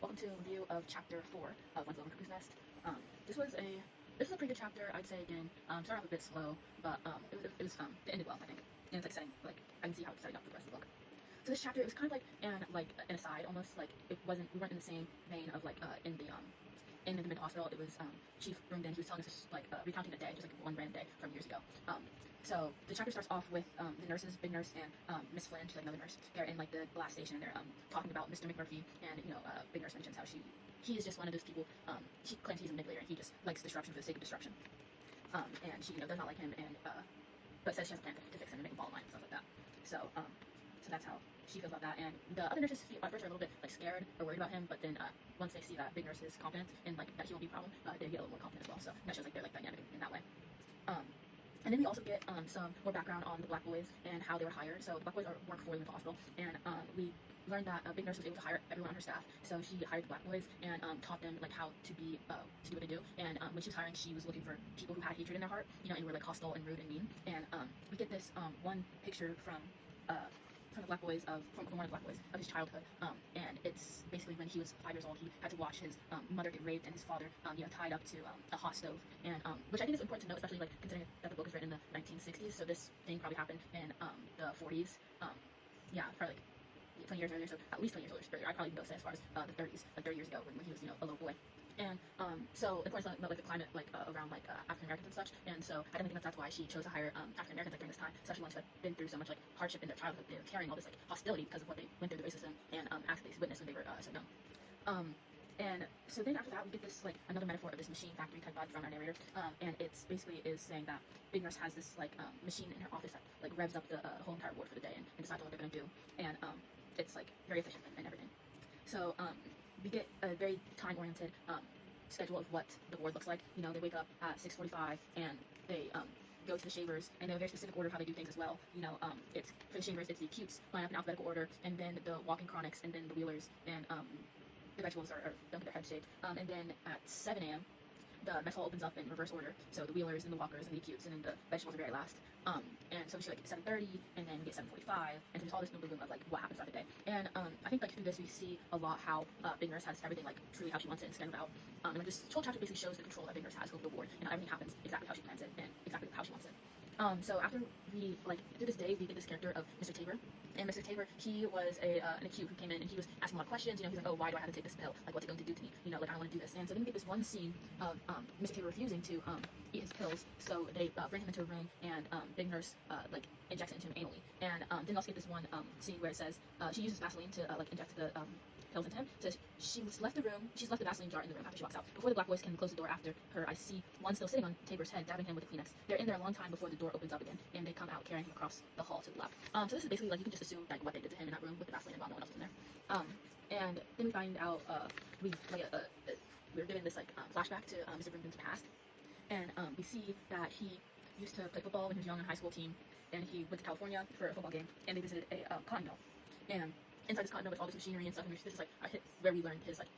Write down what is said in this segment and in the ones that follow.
welcome to a review of Chapter 4 of One Flew Over Cuckoo's Nest. This was a pretty good chapter, I'd say. Again, started off a bit slow, but it ended well, I think. And it's like setting, like, I can see how it's setting up for the rest of the book. So this chapter, it was kind of like an aside, almost like we weren't in the same vein of like in the mental hospital. It was Chief Broomden. He was telling us this, like recounting a day, just like one random day from years ago. So the chapter starts off with the nurses, Big Nurse and Miss Flynn, she's like another nurse. They're in like the glass station and they're talking about Mr. McMurphy, and Big Nurse mentions how he is just one of those people. She claims he's a manipulator and he just likes disruption for the sake of disruption. And she does not like him, and but says she has a plan to fix him and make him fall in line and stuff like that. So so that's how she feels about that. And the other nurses at first are a little bit like scared or worried about him, but then once they see that Big Nurse is confident and like that he won't be a problem, they get a little more confident as well. So that shows like they're like dynamic in that way. And then we also get some more background on the Black Boys and how they were hired. So the Black Boys work for the mental hospital, and we learned that Big Nurse was able to hire everyone on her staff. So she hired the Black Boys and taught them like how to be to do what they do. And when she was hiring, she was looking for people who had hatred in their heart, and were like hostile and rude and mean. And we get this one picture from the Black Boys from one of the Black Boys of his childhood, and it's basically when he was 5 years old. He had to watch his mother get raped and his father tied up to a hot stove, and which I think is important to note, especially like considering that the book is written in the 1960s. So this thing probably happened in the 40s. Yeah, probably like 20 years earlier, so at least 20 years earlier. I'd probably go say as far as the 30s, like 30 years ago when he was a little boy. And so of course about like the climate like around like African Americans and such, and so I don't think that's why she chose to hire African Americans like during this time, especially ones who had been through so much like hardship in their childhood. They were carrying all this like hostility because of what they went through, the racism and acts they witnessed when they were so young. And so then after that we get this like another metaphor of this machine factory type vibe from our narrator, and it's basically is saying that Big Nurse has this like machine in her office that like revs up the whole entire ward for the day and decides what they're gonna do, and it's like very efficient and everything. So we get a very time-oriented schedule of what the ward looks like. They wake up at 6:45 and they go to the shavers, and they have a very specific order of how they do things as well. It's for the shavers, it's the acutes line up in alphabetical order, and then the walking chronics, and then the wheelers, and the vegetables are don't get their heads shaved. And then at 7 a.m. the mess hall opens up in reverse order. So the wheelers and the walkers and the acutes, and then the vegetables are very last. And so we see like 7:30, and then we get 7:45, and so there's all this boom of like what happens throughout the day. And I think like through this we see a lot how Big Nurse has everything like truly how she wants it and scheduled out. And like this whole chapter basically shows the control that Big Nurse has over the ward, and how everything happens exactly how she plans it and exactly how she wants it. So after we like through this day, we get this character of Mr. Tabor, and Mr. Tabor, he was an acute who came in and he was asking a lot of questions. He's like, oh, why do I have to take this pill? Like, what's it going to do to me? Like, I don't want to do this. And so then we get this one scene of Mr. Tabor refusing to eat his pills. So they bring him into a room, and Big Nurse like injects it into him anally. And then we also get this one scene where it says she uses Vaseline to like inject the pills into him. It says she's left the Vaseline jar in the room after she walks out. Before the Black Boys can close the door after her, I see one still sitting on Tabor's head, dabbing him with a Kleenex. They're in there a long time before the door opens up again, and they come out carrying him across the hall to the lab. So this is basically like you can just assume like what they did to him in that room with the Vaseline while no one else was in there. And then we find out we're given this like flashback to Mr. Broomden's past, and we see that he used to play football when he was young on a high school team, and he went to California for a football game, and they visited a cotton mill. And inside this cotton mill with all this machinery and stuff, and this is like a hit where we learned his like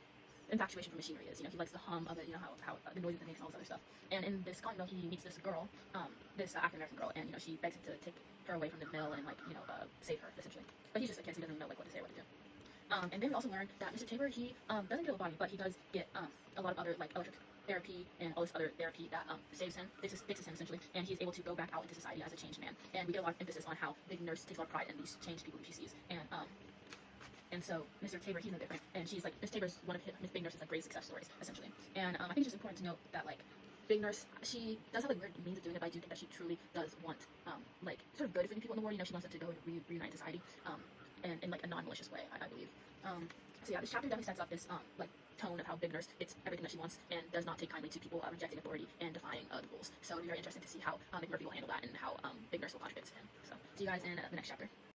infatuation for machinery is. He likes the hum of it, how the noises it makes and all this other stuff. And in this cotton mill, he meets this girl, this African American girl, and she begs him to take her away from the mill and like save her essentially. But he's just a kid, so he doesn't know like what to say or what to do. And then we also learned that Mr. Tabor, he doesn't get a body, but he does get a lot of other like electric therapy and all this other therapy that saves him, fixes him essentially, and he's able to go back out into society as a changed man. And we get a lot of emphasis on how Big Nurse takes a lot of pride in these changed people who she sees. And so Mr. Tabor, he's no different, and she's like Miss Tabor's one of Miss Big Nurse's like great success stories essentially. And I think it's just important to note that like Big Nurse, she does have like weird means of doing it, but I do think that she truly does want like sort of good for the people in the world. She wants them to go and reunite society, and in like a non-malicious way, I believe. So yeah, this chapter definitely sets up this like tone of how Big Nurse gets everything that she wants and does not take kindly to people rejecting authority and defying the rules. So it'll be very interesting to see how McMurphy will handle that and how Big Nurse will contradict him. So see you guys in the next chapter.